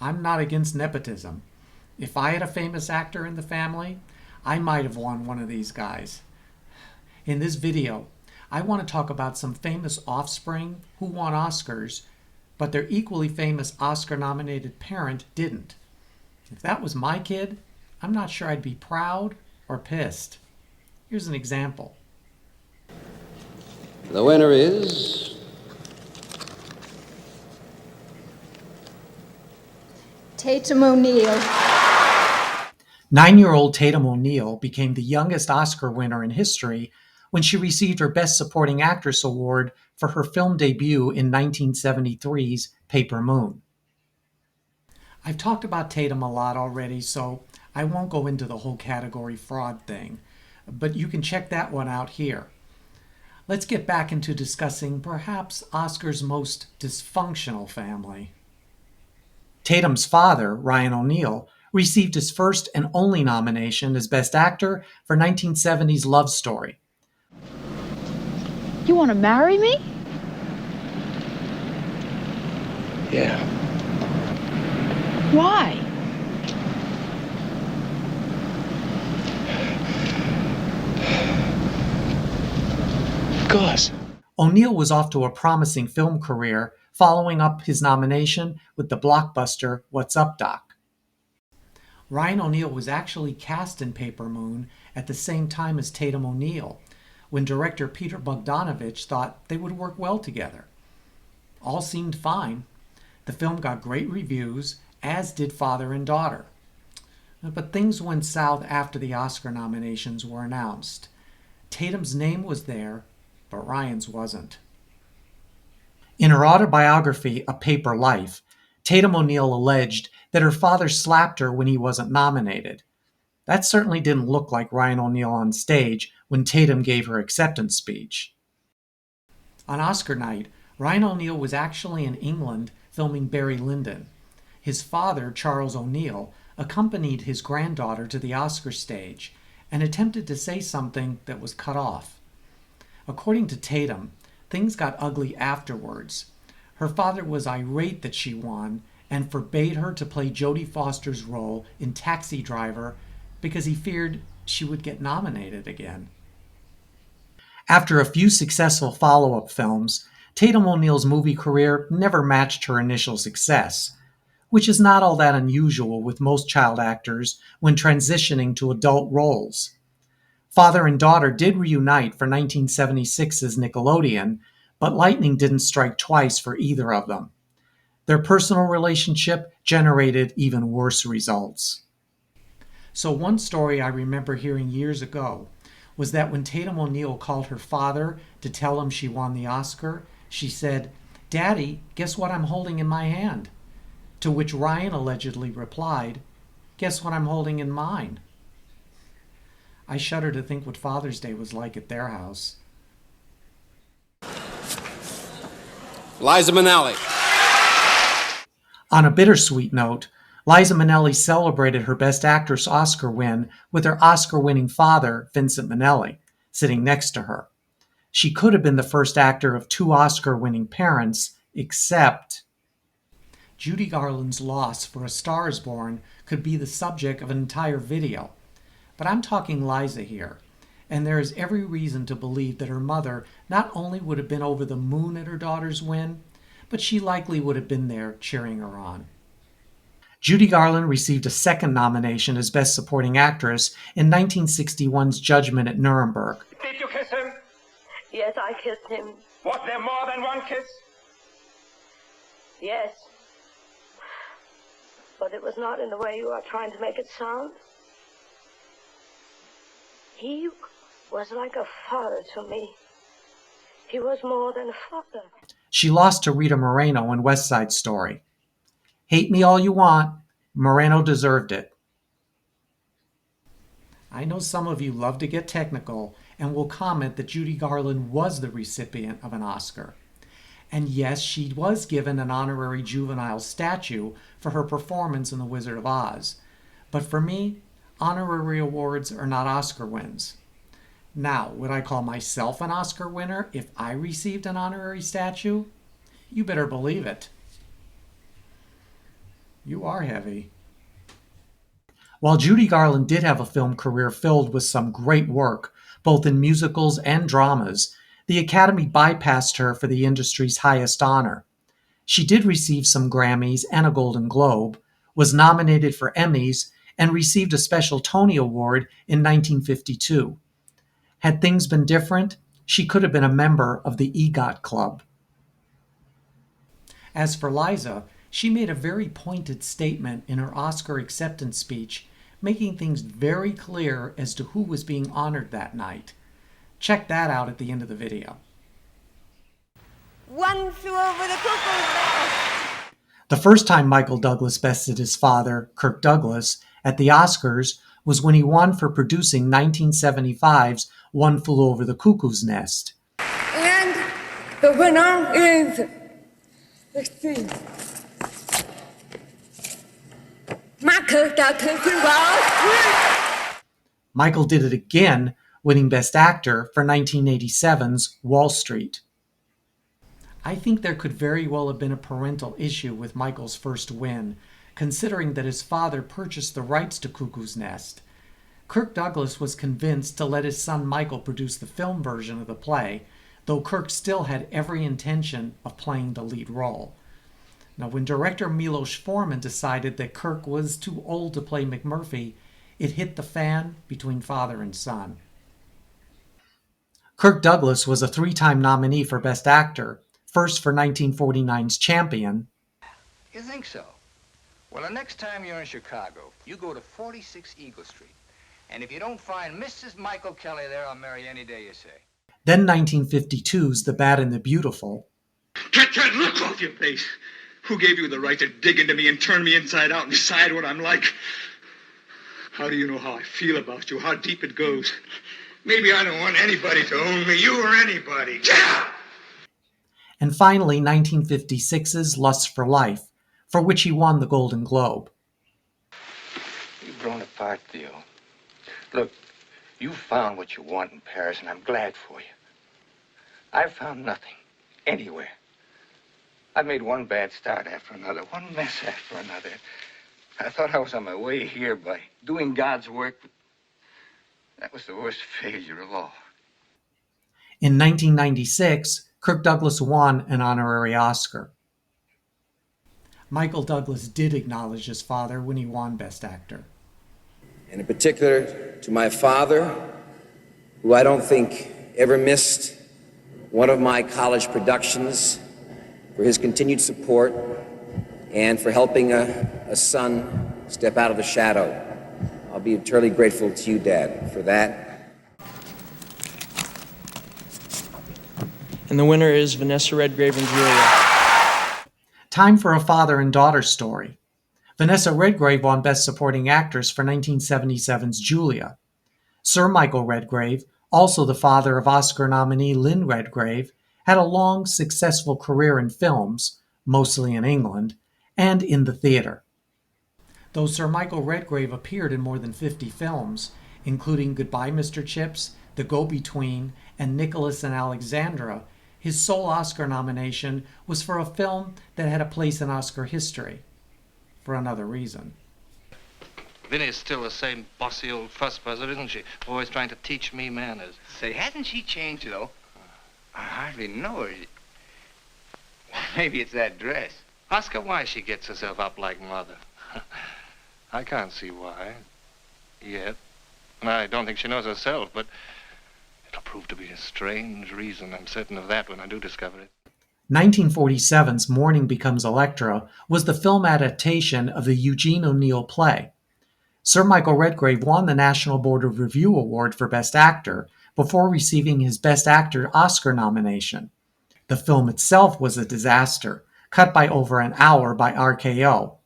I'm not against nepotism. If I had a famous actor in the family, I might have won one of these guys. In this video, I want to talk about some famous offspring who won Oscars, but their equally famous Oscar-nominated parent didn't. If that was my kid, I'm not sure I'd be proud or pissed. Here's an example. The winner is Tatum O'Neal. 9-year-old Tatum O'Neal became the youngest Oscar winner in history when she received her Best Supporting Actress award for her film debut in 1973's Paper Moon. I've talked about Tatum a lot already, so I won't go into the whole category fraud thing, but you can check that one out here. Let's get back into discussing perhaps Oscar's most dysfunctional family. Tatum's father, Ryan O'Neal, received his first and only nomination as Best Actor for 1970's Love Story. You want to marry me? Yeah. Why? Because O'Neal was off to a promising film career, following up his nomination with the blockbuster What's Up, Doc? Ryan O'Neal was actually cast in Paper Moon at the same time as Tatum O'Neal, when director Peter Bogdanovich thought they would work well together. All seemed fine. The film got great reviews, as did Father and Daughter. But things went south after the Oscar nominations were announced. Tatum's name was there, but Ryan's wasn't. In her autobiography, A Paper Life, Tatum O'Neal alleged that her father slapped her when he wasn't nominated. That certainly didn't look like Ryan O'Neal on stage when Tatum gave her acceptance speech. On Oscar night, Ryan O'Neal was actually in England filming Barry Lyndon. His father, Charles O'Neal, accompanied his granddaughter to the Oscar stage and attempted to say something that was cut off. According to Tatum, things got ugly afterwards. Her father was irate that she won and forbade her to play Jodie Foster's role in Taxi Driver because he feared she would get nominated again. After a few successful follow-up films, Tatum O'Neal's movie career never matched her initial success, which is not all that unusual with most child actors when transitioning to adult roles. Father and Daughter did reunite for 1976's Nickelodeon, but lightning didn't strike twice for either of them. Their personal relationship generated even worse results. So one story I remember hearing years ago was that when Tatum O'Neal called her father to tell him she won the Oscar, she said, "Daddy, guess what I'm holding in my hand?" To which Ryan allegedly replied, "Guess what I'm holding in mine?" I shudder to think what Father's Day was like at their house. Liza Minnelli. On a bittersweet note, Liza Minnelli celebrated her Best Actress Oscar win with her Oscar-winning father, Vincent Minnelli, sitting next to her. She could have been the first actor of 2 Oscar-winning parents, except Judy Garland's loss for A Star is Born could be the subject of an entire video. But I'm talking Liza here, and there is every reason to believe that her mother not only would have been over the moon at her daughter's win, but she likely would have been there cheering her on. Judy Garland received a second nomination as Best Supporting Actress in 1961's Judgment at Nuremberg. Did you kiss him? Yes, I kissed him. Was there more than one kiss? Yes. But it was not in the way you are trying to make it sound. He was like a father to me. He was more than a father. She lost to Rita Moreno in West Side Story. Hate me all you want, Moreno deserved it. I know some of you love to get technical and will comment that Judy Garland was the recipient of an Oscar. And yes, she was given an honorary juvenile statue for her performance in The Wizard of Oz. But for me, honorary awards are not Oscar wins. Now, would I call myself an Oscar winner if I received an honorary statue? You better believe it. You are heavy. While Judy Garland did have a film career filled with some great work, both in musicals and dramas, the Academy bypassed her for the industry's highest honor. She did receive some Grammys and a Golden Globe, was nominated for Emmys, and received a special Tony Award in 1952. Had things been different, she could have been a member of the EGOT Club. As for Liza, she made a very pointed statement in her Oscar acceptance speech, making things very clear as to who was being honored that night. Check that out at the end of the video. One flew over the cuckoo's nest. The first time Michael Douglas bested his father, Kirk Douglas, at the Oscars was when he won for producing 1975's One Flew Over the Cuckoo's Nest. And the winner is, let's see, Michael Douglas. Michael did it again, winning Best Actor for 1987's Wall Street. I think there could very well have been a parental issue with Michael's first win, considering that his father purchased the rights to Cuckoo's Nest. Kirk Douglas was convinced to let his son Michael produce the film version of the play, though Kirk still had every intention of playing the lead role. Now, when director Milos Forman decided that Kirk was too old to play McMurphy, it hit the fan between father and son. Kirk Douglas was a three-time nominee for Best Actor, first for 1949's Champion. You think so? Well, the next time you're in Chicago, you go to 46 Eagle Street. And if you don't find Mrs. Michael Kelly there, I'll marry any day you say. Then 1952's The Bad and the Beautiful. Get that look off your face! Who gave you the right to dig into me and turn me inside out and decide what I'm like? How do you know how I feel about you, how deep it goes? Maybe I don't want anybody to own me, you or anybody. Get out! And finally, 1956's Lust for Life, for which he won the Golden Globe. You've grown apart, Theo. Look, you found what you want in Paris, and I'm glad for you. I've found nothing, anywhere. I've made one bad start after another, one mess after another. I thought I was on my way here by doing God's work, but that was the worst failure of all. In 1996, Kirk Douglas won an honorary Oscar. Michael Douglas did acknowledge his father when he won Best Actor. And in particular, to my father, who I don't think ever missed one of my college productions, for his continued support and for helping a son step out of the shadow. I'll be eternally grateful to you, Dad, for that. And the winner is Vanessa Redgrave and Julia. Time for a father and daughter story. Vanessa Redgrave won Best Supporting Actress for 1977's Julia. Sir Michael Redgrave, also the father of Oscar nominee Lynn Redgrave, had a long, successful career in films, mostly in England, and in the theater. Though Sir Michael Redgrave appeared in more than 50 films, including Goodbye, Mr. Chips, The Go-Between, and Nicholas and Alexandra, his sole Oscar nomination was for a film that had a place in Oscar history, for another reason. Vinny's still the same bossy old fussbuzzer, isn't she? Always trying to teach me manners. Say, hasn't she changed, though? I hardly know her. Maybe it's that dress. Ask her why she gets herself up like Mother. I can't see why, yet. I don't think she knows herself, but it'll prove to be a strange reason. I'm certain of that when I do discover it. 1947's Morning Becomes Electra was the film adaptation of the Eugene O'Neill play. Sir Michael Redgrave won the National Board of Review Award for Best Actor before receiving his Best Actor Oscar nomination. The film itself was a disaster, cut by over an hour by RKO,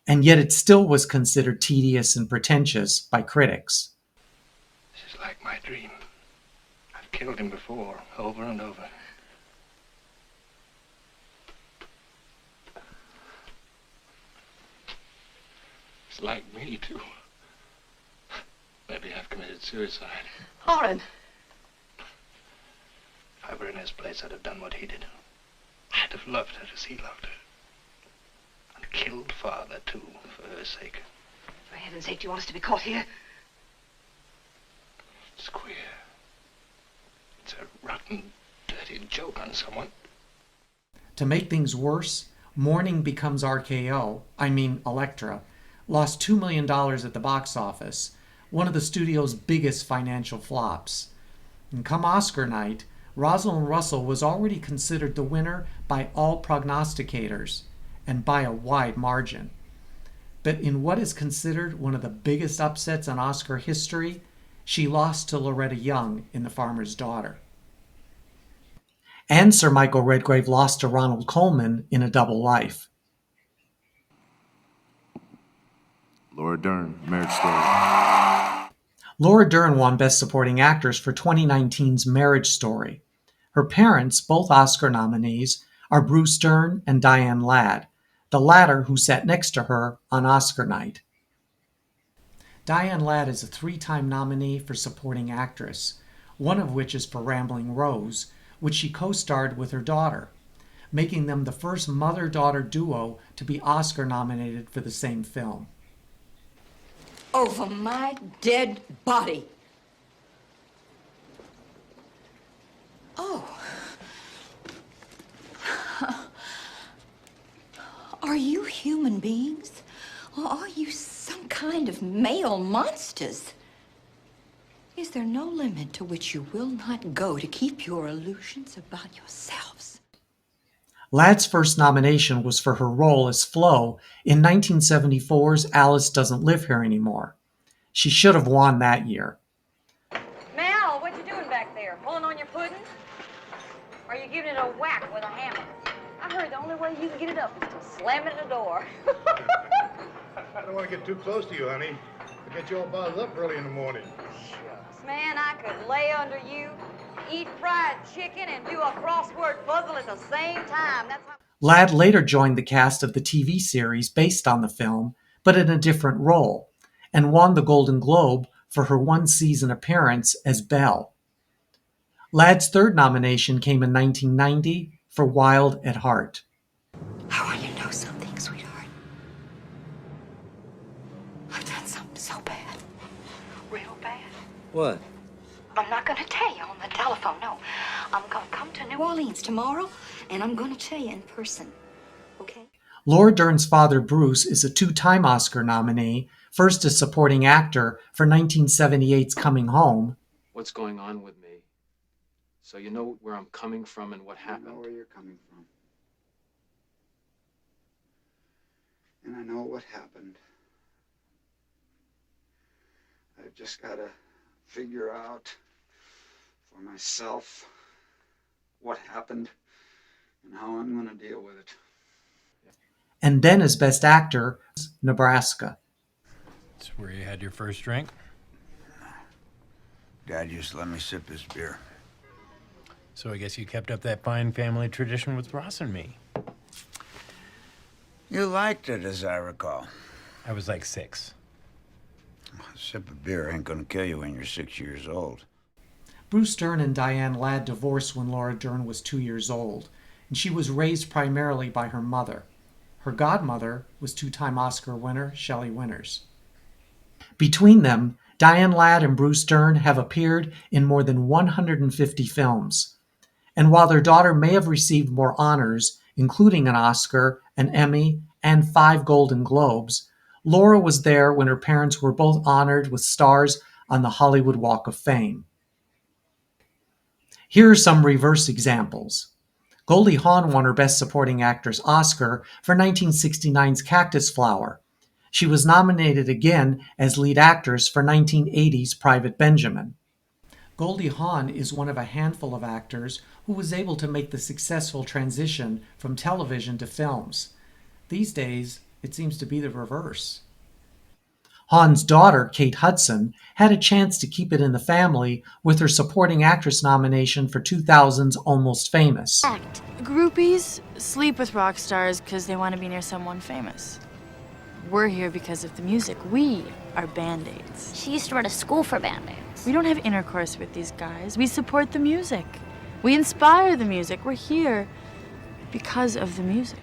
and yet it still was considered tedious and pretentious by critics. This is like my dream. I've killed him before, over and over. It's like me, too. Maybe I've committed suicide. Oren. If I were in his place, I'd have done what he did. I'd have loved her as he loved her. And killed father, too, for her sake. For heaven's sake, do you want us to be caught here? It's queer. It's a rotten, dirty joke on someone. To make things worse, Morning Becomes Elektra, lost $2 million at the box office, one of the studio's biggest financial flops. And come Oscar night, Rosalind Russell was already considered the winner by all prognosticators, and by a wide margin. But in what is considered one of the biggest upsets in Oscar history, she lost to Loretta Young in The Farmer's Daughter. And Sir Michael Redgrave lost to Ronald Colman in A Double Life. Laura Dern, Marriage Story. Laura Dern won Best Supporting Actress for 2019's Marriage Story. Her parents, both Oscar nominees, are Bruce Dern and Diane Ladd, the latter who sat next to her on Oscar night. Diane Ladd is a 3-time nominee for Supporting Actress, one of which is for Rambling Rose, which she co-starred with her daughter, making them the first mother-daughter duo to be Oscar nominated for the same film. Over my dead body. Oh. Are you human beings? Or are you some kind of male monsters? Is there no limit to which you will not go to keep your illusions about yourselves? Ladd's first nomination was for her role as Flo in 1974's Alice Doesn't Live Here Anymore. She should have won that year. Mel, what you doing back there? Pulling on your pudding? Or are you giving it a whack with a hammer? I heard the only way you can get it up is to slam it in the door. I don't want to get too close to you, honey. I'll get you all bottled up early in the morning. Man, I could lay under you, eat fried chicken, and do a crossword puzzle at the same time. That's how... Ladd later joined the cast of the TV series based on the film, but in a different role, and won the Golden Globe for her one-season appearance as Belle. Ladd's third nomination came in 1990 for Wild at Heart. I want you to know something, sweetheart. I've done something so bad. Real bad. What? I'm not going to tell you on the telephone, no. I'm going to come to New Orleans tomorrow, and I'm going to tell you in person, okay? Laura Dern's father, Bruce, is a 2-time Oscar nominee, first as supporting actor for 1978's Coming Home. What's going on with me? So you know where I'm coming from and what happened. I know where you're coming from. And I know what happened. I've just got to figure out for myself what happened and how I'm going to deal with it. And then as Best Actor, Nebraska. That's where you had your first drink? Dad used to let me sip his beer. So I guess you kept up that fine family tradition with Ross and me. You liked it, as I recall. I was like 6. A sip of beer ain't gonna kill you when you're 6 years old. Bruce Dern and Diane Ladd divorced when Laura Dern was 2 years old, and she was raised primarily by her mother. Her godmother was 2-time Oscar winner Shelley Winters. Between them, Diane Ladd and Bruce Dern have appeared in more than 150 films. And while their daughter may have received more honors, including an Oscar, an Emmy, and 5 Golden Globes, Laura was there when her parents were both honored with stars on the Hollywood Walk of Fame. Here are some reverse examples. Goldie Hawn won her Best Supporting Actress Oscar for 1969's Cactus Flower. She was nominated again as lead actress for 1980's Private Benjamin. Goldie Hawn is one of a handful of actors who was able to make the successful transition from television to films. These days, it seems to be the reverse. Hawn's daughter, Kate Hudson, had a chance to keep it in the family with her Supporting Actress nomination for 2000's Almost Famous. Groupies sleep with rock stars because they want to be near someone famous. We're here because of the music. We are Band-Aids. She used to run a school for Band-Aids. We don't have intercourse with these guys. We support the music. We inspire the music. We're here because of the music.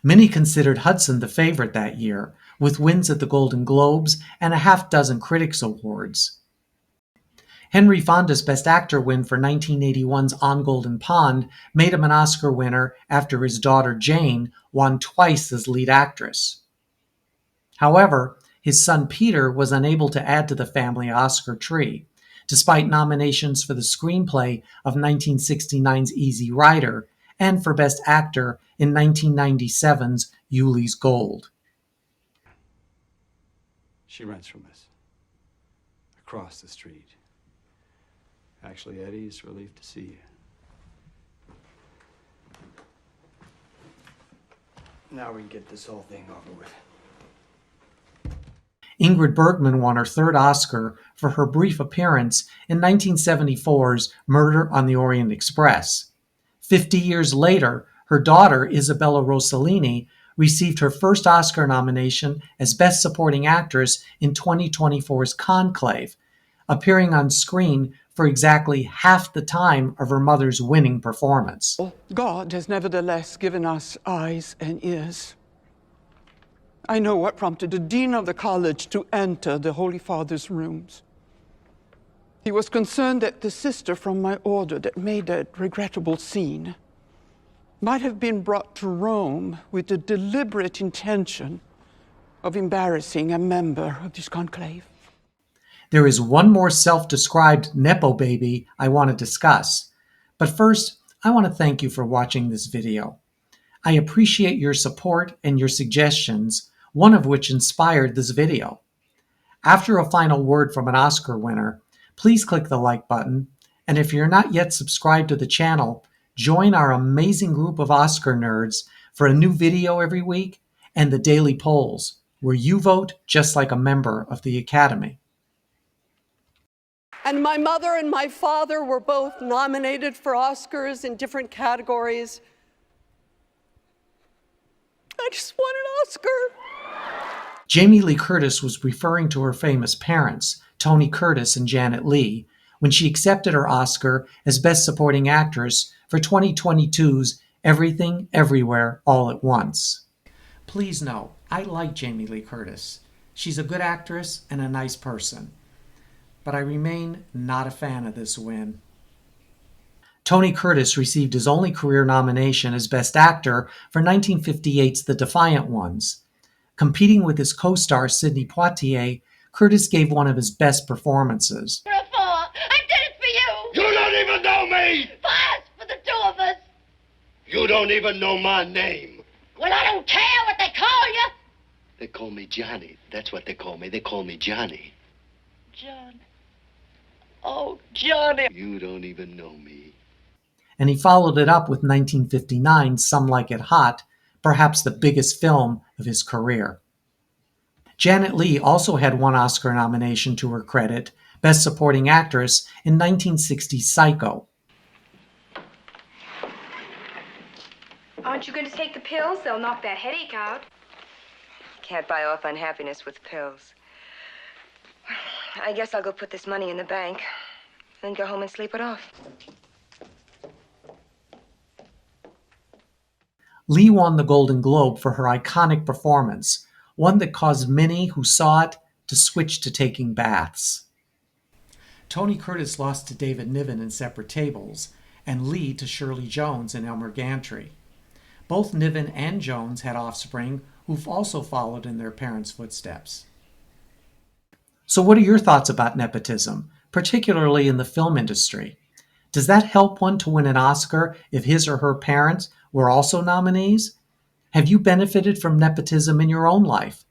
Many considered Hudson the favorite that year, with wins at the Golden Globes and a half-dozen Critics' Awards. Henry Fonda's Best Actor win for 1981's On Golden Pond made him an Oscar winner after his daughter Jane won twice as lead actress. However, his son Peter was unable to add to the family Oscar tree, despite nominations for the screenplay of 1969's Easy Rider and for Best Actor in 1997's Yuli's Gold. She rents from us. Across the street. Actually, Eddie, it's a relief to see you. Now we can get this whole thing over with. Ingrid Bergman won her third Oscar for her brief appearance in 1974's Murder on the Orient Express. 50 years later, her daughter, Isabella Rossellini, received her first Oscar nomination as Best Supporting Actress in 2024's Conclave, appearing on screen for exactly half the time of her mother's winning performance. God has nevertheless given us eyes and ears. I know what prompted the dean of the college to enter the Holy Father's rooms. He was concerned that the sister from my order that made that regrettable scene might have been brought to Rome with the deliberate intention of embarrassing a member of this conclave. There is one more self-described Nepo baby I want to discuss. But first, I want to thank you for watching this video. I appreciate your support and your suggestions, one of which inspired this video. After a final word from an Oscar winner, please click the like button, and if you're not yet subscribed to the channel, join our amazing group of Oscar nerds for a new video every week and the daily polls, where you vote just like a member of the Academy. And my mother and my father were both nominated for Oscars in different categories. I just won an Oscar. Jaime Lee Curtis was referring to her famous parents, Tony Curtis and Janet Leigh, when she accepted her Oscar as Best Supporting Actress for 2022's Everything, Everywhere, All at Once. Please know, I like Jaime Lee Curtis. She's a good actress and a nice person. But I remain not a fan of this win. Tony Curtis received his only career nomination as Best Actor for 1958's The Defiant Ones. Competing with his co-star Sidney Poitier, Curtis gave one of his best performances. I did it for you! You don't even know me! For us, for the two of us! You don't even know my name. Well, I don't care what they call you! They call me Johnny. That's what they call me. They call me Johnny. John. Oh, Johnny! You don't even know me. And he followed it up with 1959's Some Like It Hot, perhaps the biggest film of his career. Janet Leigh also had one Oscar nomination to her credit, Best Supporting Actress, in 1960's Psycho. Aren't you going to take the pills? They'll knock that headache out. Can't buy off unhappiness with pills. I guess I'll go put this money in the bank, then go home and sleep it off. Leigh won the Golden Globe for her iconic performance, one that caused many who saw it to switch to taking baths. Tony Curtis lost to David Niven in Separate Tables, and Leigh to Shirley Jones in Elmer Gantry. Both Niven and Jones had offspring who've also followed in their parents' footsteps. So what are your thoughts about nepotism, particularly in the film industry? Does that help one to win an Oscar if his or her parents were also nominees? Have you benefited from nepotism in your own life?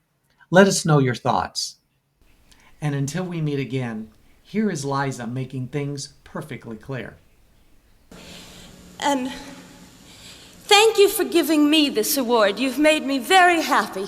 Let us know your thoughts. And until we meet again, here is Liza making things perfectly clear. And thank you for giving me this award. You've made me very happy.